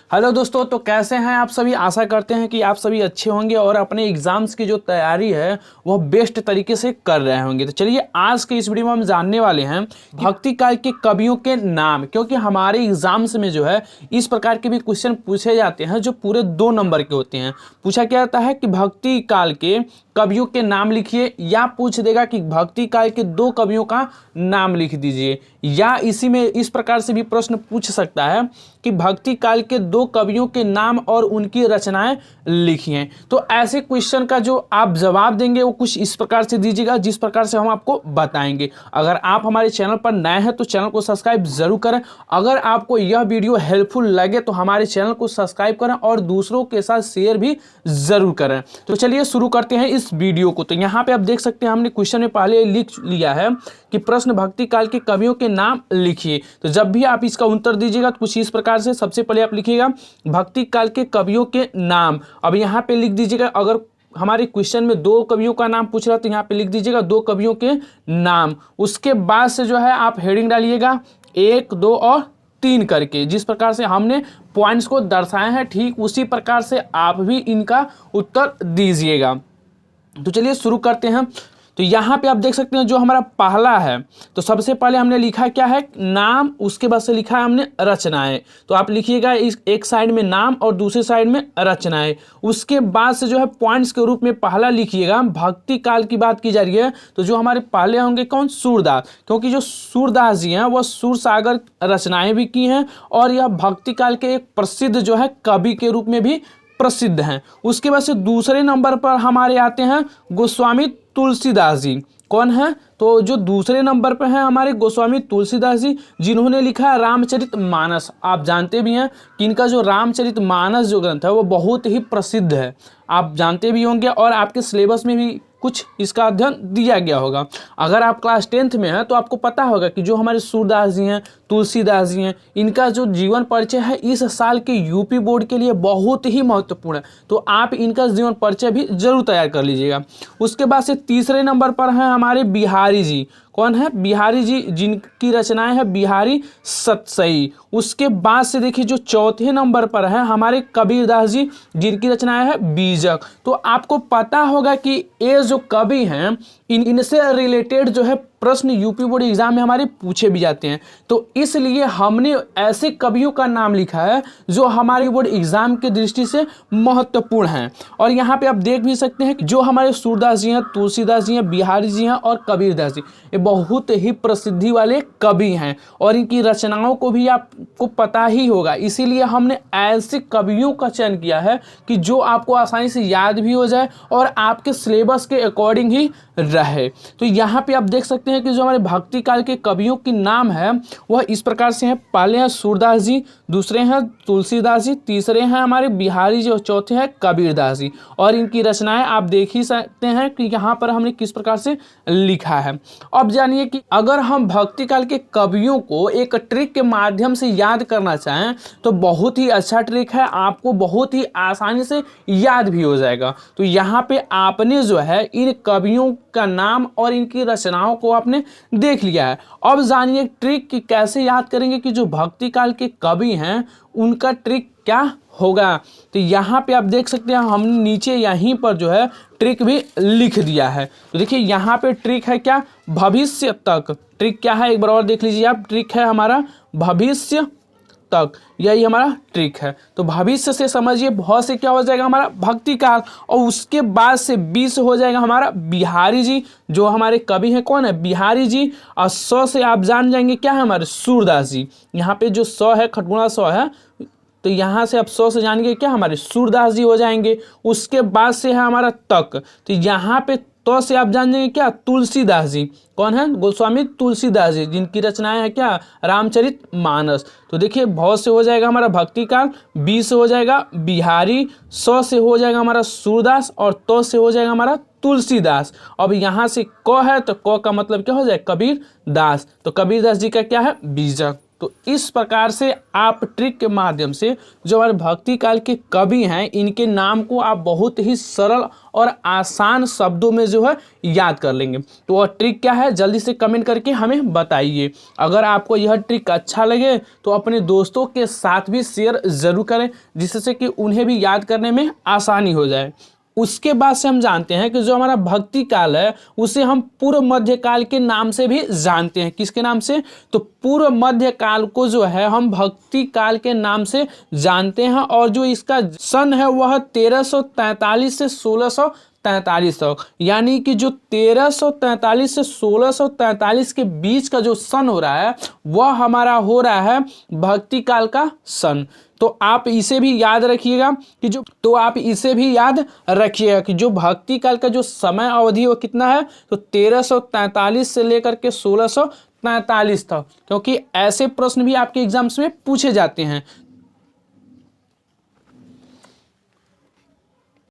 Hello दोस्तों, तो कैसे हैं आप सभी। आशा करते हैं कि आप सभी अच्छे होंगे और अपने एग्जाम्स की जो तैयारी है वह बेस्ट तरीके से कर रहे होंगे। तो चलिए आज के इस वीडियो में हम जानने वाले हैं भक्ति काल के कवियों के नाम, क्योंकि हमारे एग्जाम्स में जो है इस प्रकार के भी क्वेश्चन पूछे जाते हैं जो पूरे 2 नंबर के होते हैं। पूछा क्या जाता है कि भक्ति काल के कवियों के नाम लिखिए, या पूछ देगा कि भक्ति काल के 2 कवियों का नाम लिख दीजिए, या इसी में इस प्रकार से भी प्रश्न पूछ सकता है कि भक्ति काल के 2 कवियों के नाम और उनकी रचनाएं लिखिए। तो ऐसे क्वेश्चन का जो आप जवाब देंगे वो कुछ इस प्रकार से दीजिएगा जिस प्रकार से हम आपको बताएंगे। अगर आप हमारे चैनल पर नए हैं तो चैनल को सब्सक्राइब जरूर करें। अगर आपको यह वीडियो हेल्पफुल लगे तो हमारे चैनल को सब्सक्राइब करें और दूसरों के साथ शेयर भी जरूर करें। तो चलिए शुरू करते हैं इस वीडियो को। तो यहाँ पे आप देख सकते हैं हमने क्वेश्चन में पहले लिख लिया है कि प्रश्न भक्ति काल के कवियों के नाम लिखिए। तो जब भी आप इसका उत्तर दीजिएगा तो कुछ इस प्रकार से सबसे पहले आप लिखिएगा भक्ति काल के कवियों के नाम। अब यहाँ पे लिख दीजिएगा, अगर हमारे क्वेश्चन में 2 कवियों का नाम पूछ रहा है तो यहाँ पे लिख दीजिएगा 2 कवियों के नाम। उसके बाद से जो है आप हेडिंग डालिएगा 1, 2 और 3 करके, जिस प्रकार से हमने पॉइंट्स को दर्शाए हैं ठीक उसी प्रकार से आप भी इनका उत्तर दीजिएगा। तो चलिए शुरू करते हैं। तो यहाँ पे आप देख सकते हैं जो हमारा पहला है, तो सबसे पहले हमने लिखा क्या है नाम, उसके बाद से लिखा है हमने रचनाएं। तो आप लिखिएगा इस एक साइड में नाम और दूसरे साइड में रचनाएं। उसके बाद से जो है पॉइंट्स के रूप में पहला लिखिएगा भक्ति काल की बात की जा रही है तो जो हमारे पहले होंगे कौन, सूरदास, क्योंकि जो सूरदास जी हैं वह सूरसागर रचनाएं भी की हैं और यह भक्ति काल के एक प्रसिद्ध जो है कवि के रूप में भी प्रसिद्ध हैं। उसके बाद से दूसरे नंबर पर हमारे आते हैं गोस्वामी तुलसीदास जी। कौन है, तो जो दूसरे नंबर पर हैं हमारे गोस्वामी तुलसीदास जी, जिन्होंने लिखा है रामचरितमानस। आप जानते भी हैं कि इनका जो रामचरितमानस जो ग्रंथ है वो बहुत ही प्रसिद्ध है, आप जानते भी होंगे और आपके सिलेबस में भी कुछ इसका अध्ययन दिया गया होगा। अगर आप क्लास 10th में हैं तो आपको पता होगा कि जो हमारे सूरदास जी हैं, तुलसीदास जी हैं, इनका जो जीवन परिचय है इस साल के यूपी बोर्ड के लिए बहुत ही महत्वपूर्ण है। तो आप इनका जीवन परिचय भी जरूर तैयार कर लीजिएगा। उसके बाद से तीसरे नंबर पर हैं हमारे बिहारी जी। कौन है, बिहारी जी, जिनकी रचनाएं हैं बिहारी सतसई। उसके बाद से देखिए जो चौथे नंबर पर है हमारे कबीरदास जी, जिनकी रचनाएं है बीजक। तो आपको पता होगा कि ये जो कवि हैं इनसे रिलेटेड जो है प्रश्न यूपी बोर्ड एग्जाम में हमारे पूछे भी जाते हैं। तो इसलिए हमने ऐसे कवियों का नाम लिखा है जो हमारे बोर्ड एग्जाम की दृष्टि से महत्वपूर्ण हैं। और यहाँ पे आप देख भी सकते हैं कि जो हमारे सूरदास जी हैं, तुलसीदास जी हैं, बिहारी जी हैं और कबीरदास जी, ये बहुत ही प्रसिद्धि वाले कवि हैं और इनकी रचनाओं को भी आपको पता ही होगा। इसीलिए हमने ऐसे कवियों का चयन किया है कि जो आपको आसानी से याद भी हो जाए और आपके सिलेबस के अकॉर्डिंग ही रहे। तो यहाँ पे आप देख सकते हैं कि जो हमारे भक्ति काल के कवियों के नाम है वह इस प्रकार से हैं। पहले हैं सूरदास जी, दूसरे हैं तुलसीदास जी, तीसरे हैं हमारे बिहारी जी और चौथे हैं कबीरदास जी। और इनकी रचनाएं आप देख ही सकते हैं कि यहाँ पर हमने किस प्रकार से लिखा है। अब जानिए कि अगर हम भक्ति काल के कवियों को एक ट्रिक के माध्यम से याद करना चाहें तो बहुत ही अच्छा ट्रिक है, आपको बहुत ही आसानी से याद भी हो जाएगा। तो यहाँ पे आपने जो है इन कवियों का नाम और इनकी रचनाओं को आपने देख लिया है। अब जानिए ट्रिक कि कैसे याद करेंगे कि जो भक्ति काल के कवि हैं उनका ट्रिक क्या होगा। तो यहाँ पे आप देख सकते हैं हमने नीचे यहीं पर जो है ट्रिक भी लिख दिया है। तो देखिए यहाँ पे ट्रिक है क्या, भविष्य तक। ट्रिक क्या है एक बार और देख लीजिए आप, ट्रिक है हमारा भविष्य तक, यही हमारा ट्रिक है। तो भविष्य से समझिए बहुत से क्या हो जाएगा हमारा भक्ति काल, और उसके बाद से 20 हो जाएगा हमारा बिहारी जी, जो हमारे कवि हैं कौन है बिहारी जी। और 100 से आप जान जाएंगे क्या है हमारे सूरदास जी। यहाँ पे जो 100 है खटगुणा 100 है, तो यहाँ से आप 100 से जानेंगे क्या हमारे सूरदास जी हो जाएंगे। उसके बाद से है हमारा तक, तो यहाँ पे तो से आप जान जाएंगे क्या तुलसीदास जी। कौन है, गोस्वामी तुलसीदास जी, जिनकी रचनाएं है क्या रामचरितमानस। तो देखिए बहुत से हो जाएगा हमारा भक्ति काल, 20 से हो जाएगा बिहारी, 100 से हो जाएगा हमारा सूरदास और तो से हो जाएगा हमारा तुलसीदास। अब यहाँ से क है तो क का मतलब क्या हो जाए कबीर दास, तो कबीर दास जी का क्या है बीजक। तो तो इस प्रकार से आप ट्रिक के माध्यम से जो हमारे भक्ति काल के कवि हैं इनके नाम को आप बहुत ही सरल और आसान शब्दों में जो है याद कर लेंगे। तो वह ट्रिक क्या है जल्दी से कमेंट करके हमें बताइए। अगर आपको यह ट्रिक अच्छा लगे तो अपने दोस्तों के साथ भी शेयर ज़रूर करें, जिससे कि उन्हें भी याद करने में आसानी हो जाए। उसके बाद से हम जानते हैं कि जो हमारा भक्ति काल है उसे हम पूर्व मध्य काल के नाम से भी जानते हैं। किसके नाम से? तो पूर्व मध्य काल को जो है हम भक्ति काल के नाम से जानते हैं, और जो इसका सन है वह 1343 से 1643 तक, यानी कि जो 1343 से 1643 के बीच का जो सन हो रहा है वह हमारा हो रहा है भक्ति काल का सन। तो आप इसे भी याद रखिएगा कि जो भक्ति काल का जो समय अवधि वो कितना है, तो 1343 से लेकर के 1643 तक, क्योंकि ऐसे प्रश्न भी आपके एग्जाम्स में पूछे जाते हैं।